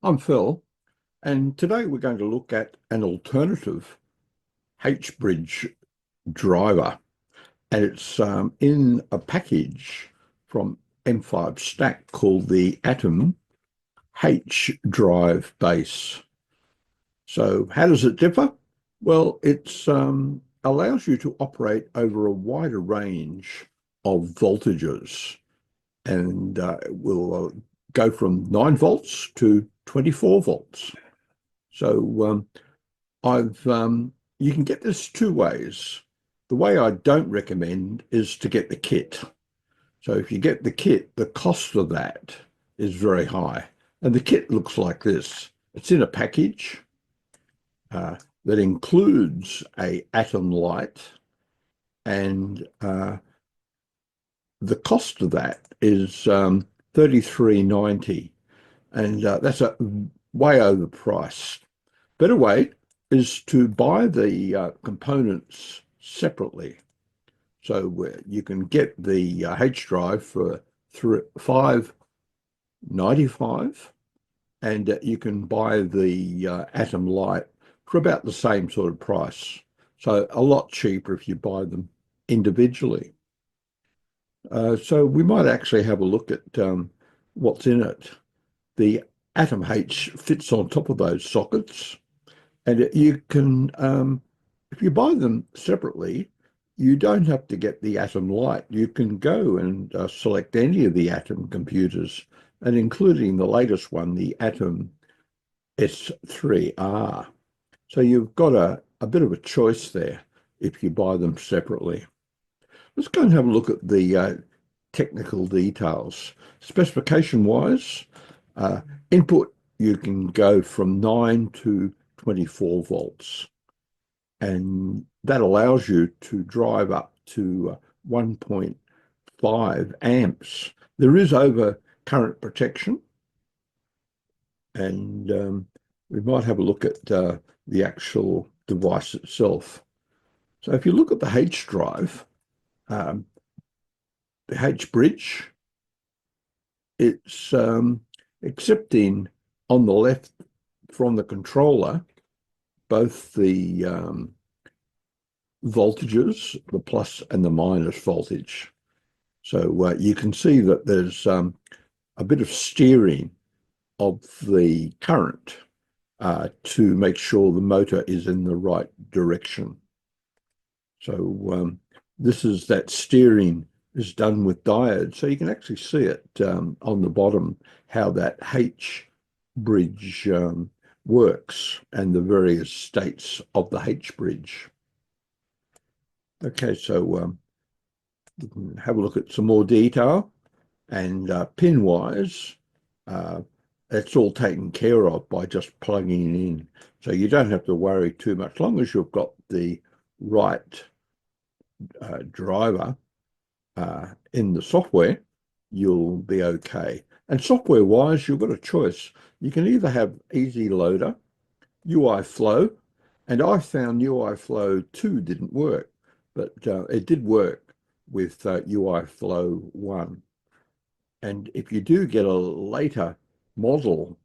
I'm Phil, and today we're going to look at an alternative H-Bridge driver, and it's in a package from M5Stack called the Atom H-Drive base. So how does it differ? Well, it allows you to operate over a wider range of voltages, and it will go from 9 volts to 24 volts. So you can get this two ways. The way I don't recommend is to get the kit. So if you get the kit, the cost of that is very high. And the kit looks like this. It's in a package that includes a Atom Lite, and the cost of that is $33.90, and that's a way overpriced. Better way is to buy the components separately. So you can get the H drive for $5.95, and you can buy the Atom Lite for about the same sort of price. So a lot cheaper if you buy them individually. So we might actually have a look at what's in it. The Atom H fits on top of those sockets, and you can, if you buy them separately, you don't have to get the Atom Lite. You can go and select any of the Atom computers, and including the latest one, the Atom AtomS3R. So you've got a bit of a choice there if you buy them separately. Let's go and have a look at the technical details. Specification-wise, input, you can go from 9 to 24 volts, and that allows you to drive up to 1.5 amps. There is overcurrent protection, and we might have a look at the actual device itself. So if you look at the H drive, the H-Bridge, it's accepting on the left from the controller both the voltages, the plus and the minus voltage. So you can see that there's a bit of steering of the current to make sure the motor is in the right direction. So this is that steering is done with diodes, so you can actually see it on the bottom, how that H-bridge works and the various states of the H-bridge. Okay, so we can have a look at some more detail, and pin-wise, it's all taken care of by just plugging in. So you don't have to worry too much. As long as you've got the right driver in the software, you'll be okay. And software-wise, you've got a choice. You can either have Easy Loader, UIflow, and I found UIflow 2 didn't work, but it did work with UIflow 1. And if you do get a later model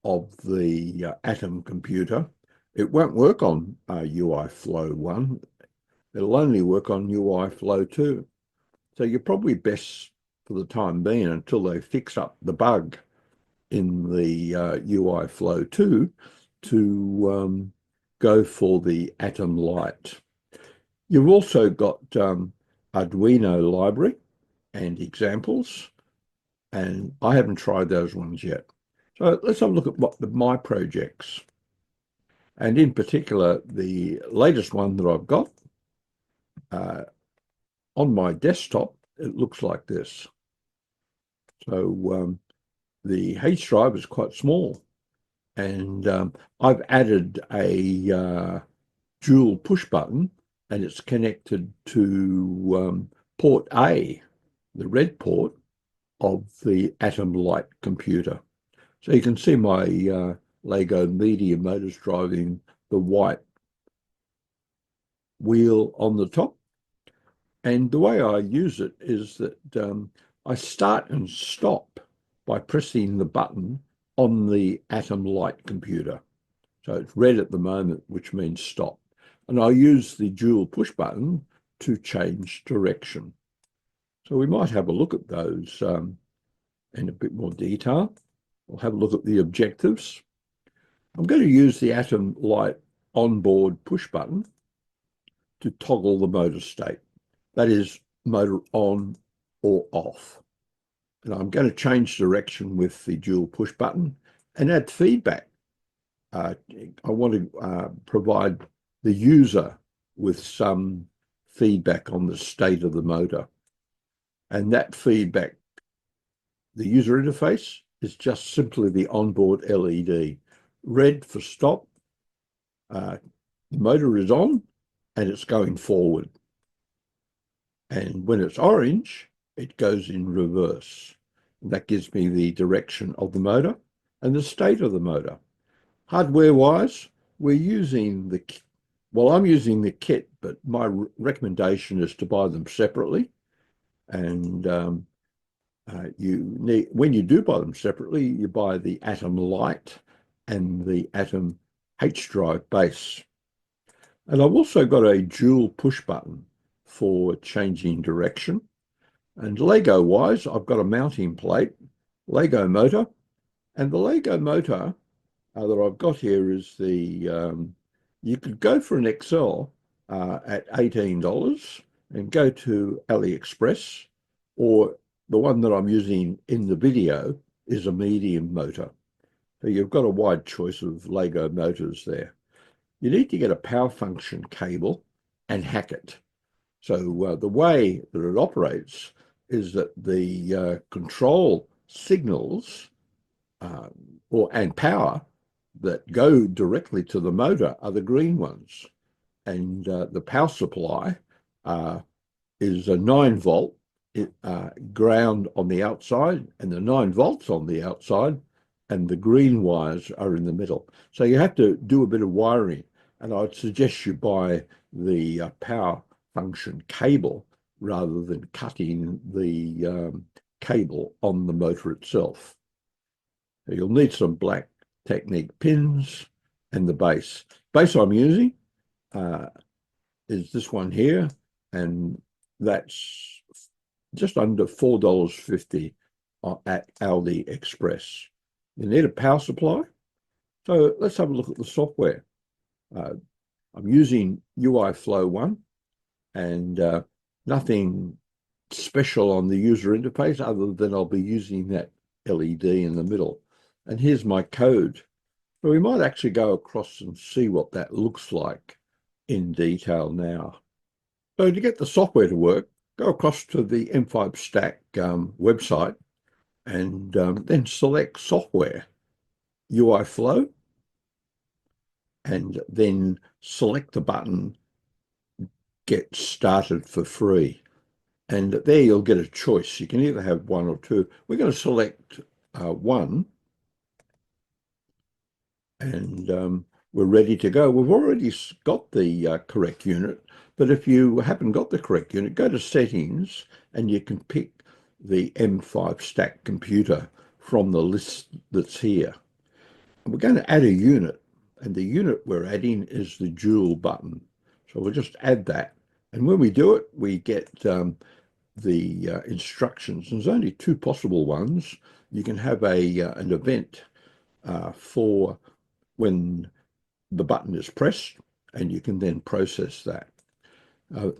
of the Atom computer, it won't work on UIflow 1. It'll only work on UIflow 2. So you're probably best for the time being, until they fix up the bug in the UIflow 2, to go for the Atom Lite. You've also got Arduino library and examples, and I haven't tried those ones yet. So let's have a look at my projects. And in particular, the latest one that I've got on my desktop, it looks like this. So the H drive is quite small, and I've added a dual push button, and it's connected to port A, the red port of the Atom Lite computer. So you can see my Lego media motors driving the white wheel on the top. And the way I use it is that I start and stop by pressing the button on the Atom Lite computer. So it's red at the moment, which means stop. And I use the dual push button to change direction. So we might have a look at those in a bit more detail. We'll have a look at the objectives. I'm going to use the Atom Lite onboard push button to toggle the motor state. That is, motor on or off. And I'm going to change direction with the dual push button and add feedback. I want to provide the user with some feedback on the state of the motor. And that feedback, the user interface, is just simply the onboard LED. Red for stop, the motor is on and it's going forward. And when it's orange, it goes in reverse. And that gives me the direction of the motor and the state of the motor. Hardware-wise, we're using I'm using the kit, but my recommendation is to buy them separately. And when you do buy them separately, you buy the Atom Lite and the Atom H-Drive base. And I've also got a dual push button for changing direction. And Lego-wise, I've got a mounting plate, Lego motor, and the Lego motor that I've got here is you could go for an XL at $18 and go to AliExpress, or the one that I'm using in the video is a medium motor. So you've got a wide choice of Lego motors there. You need to get a power function cable and hack it. So the way that it operates is that the control signals and power that go directly to the motor are the green ones. And the power supply is a 9-volt ground on the outside and the 9 volts on the outside, and the green wires are in the middle. So you have to do a bit of wiring, and I'd suggest you buy the power function cable rather than cutting the cable on the motor itself. So you'll need some black Technic pins and the base. Base I'm using is this one here, and that's just under $4.50 at Aldi Express. You need a power supply. So let's have a look at the software. I'm using UIflow V1, and nothing special on the user interface other than I'll be using that LED in the middle. And here's my code. So we might actually go across and see what that looks like in detail now. So to get the software to work, go across to the M5Stack website and then select Software, UIflow, and then select the button Get Started for Free. And there you'll get a choice. You can either have one or two. We're going to select one, and we're ready to go. We've already got the correct unit, but if you haven't got the correct unit, go to Settings, and you can pick the M5Stack computer from the list that's here. And we're going to add a unit, and the unit we're adding is the dual button. So we'll just add that. And when we do it, we get the instructions. There's only two possible ones. You can have an event for when the button is pressed, and you can then process that.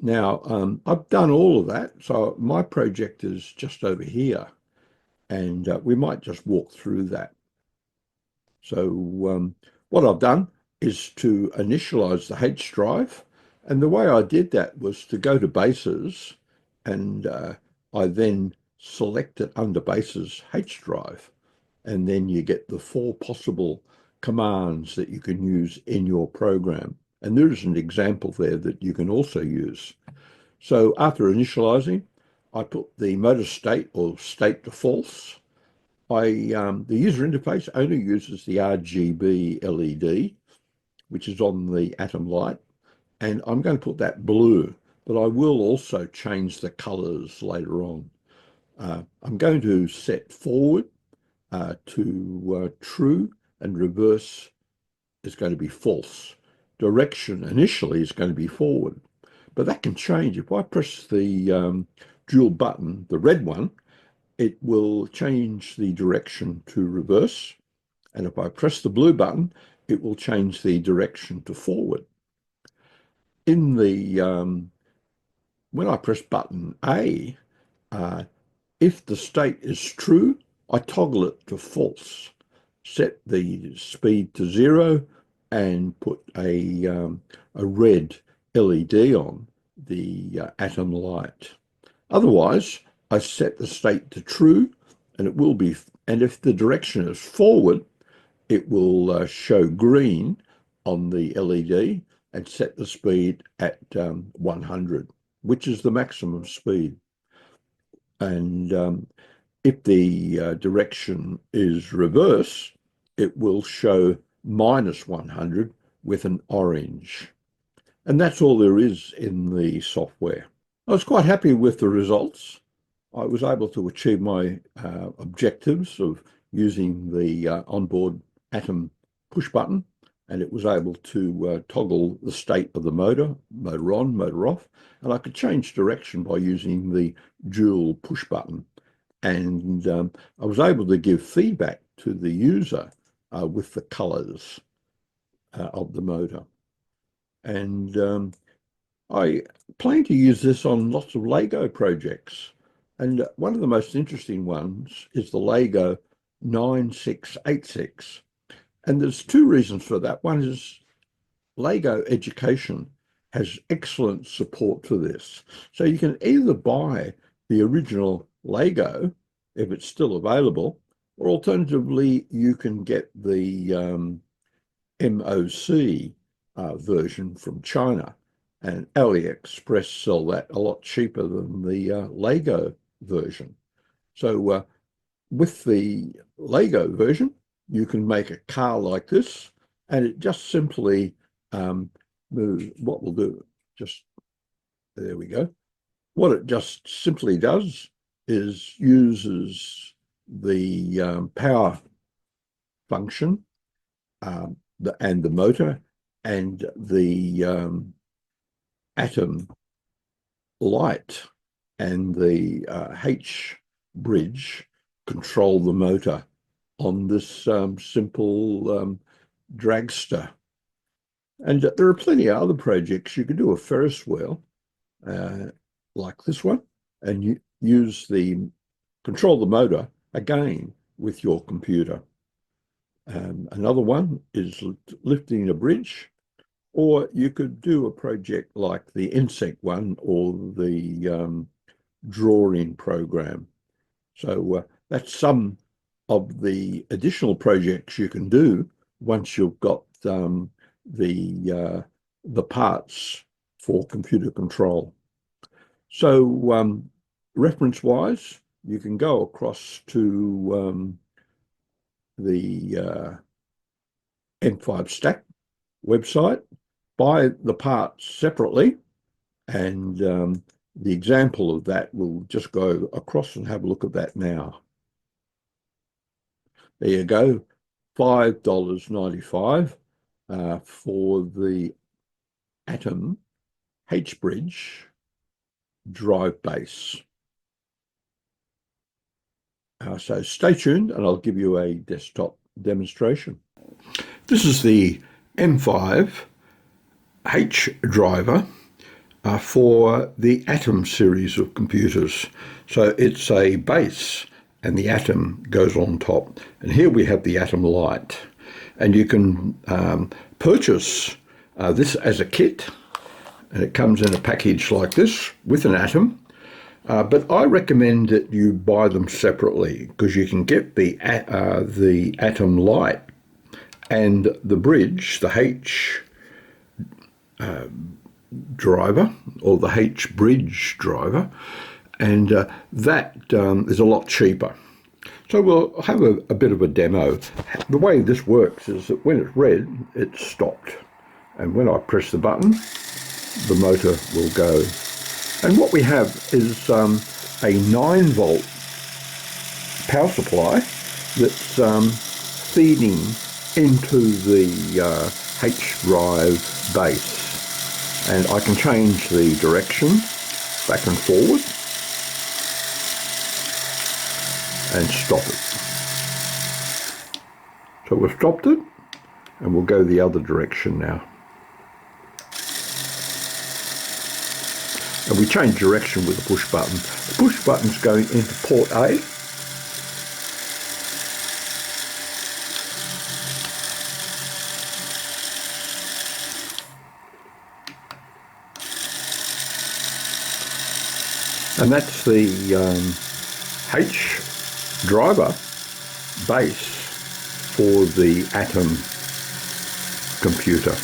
Now, I've done all of that, so my project is just over here, and we might just walk through that. So what I've done is to initialize the H drive, and the way I did that was to go to bases, and I then selected under bases H drive, and then you get the 4 possible commands that you can use in your program. And there's an example there that you can also use. So after initializing, I put the motor state or state to false. The user interface only uses the RGB LED, which is on the Atom Lite, and I'm going to put that blue, but I will also change the colors later on. I'm going to set forward, to true, and reverse is going to be false. Direction initially is going to be forward, but that can change. If I press the dual button, the red one, it will change the direction to reverse. And if I press the blue button, it will change the direction to forward. In the when I press button A, if the state is true, I toggle it to false, set the speed to 0, and put a red LED on the Atom Lite. Otherwise, I set the state to true, and it will be. And if the direction is forward, it will show green on the LED, and set the speed at 100, which is the maximum speed. And if the direction is reverse, it will show -100 with an orange. And that's all there is in the software. I was quite happy with the results. I was able to achieve my objectives of using the onboard Atom push button, and it was able to toggle the state of the motor on, motor off, and I could change direction by using the dual push button. And I was able to give feedback to the user with the colors of the motor. And I plan to use this on lots of Lego projects. And one of the most interesting ones is the Lego 9686. And there's two reasons for that. One is Lego Education has excellent support for this. So you can either buy the original Lego, if it's still available, or alternatively, you can get the MOC version from China. And AliExpress sell that a lot cheaper than the Lego version. So with the Lego version, you can make a car like this, and it just simply moves. What we'll do, just there we go. What it just simply does is uses the power function and the motor and the Atom Lite and the H-Bridge control the motor on this simple dragster. And there are plenty of other projects. You could do a Ferris wheel like this one, and you use control the motor again with your computer. Another one is lifting a bridge, or you could do a project like the insect one or the drawing program. So that's some of the additional projects you can do once you've got the parts for computer control. So reference-wise, you can go across to the M5Stack website, buy the parts separately, and the example of that, we'll just go across and have a look at that now. There you go, $5.95 for the Atom H-Bridge Drive base. So stay tuned and I'll give you a desktop demonstration. This is the M5 H driver for the Atom series of computers. So it's a base and the Atom goes on top. And here we have the Atom Lite. And you can purchase this as a kit, and it comes in a package like this with an Atom. But I recommend that you buy them separately, because you can get the Atom Lite and the bridge, the H driver, or the H-Bridge driver, and that is a lot cheaper. So we'll have a bit of a demo. The way this works is that when it's red, it's stopped. And when I press the button, the motor will go. And what we have is a 9-volt power supply that's feeding into the H-drive base. And I can change the direction back and forward and stop it. So we've stopped it, and we'll go the other direction now. And we change direction with the push button. The push button's going into port A. And that's the H driver base for the Atom computer.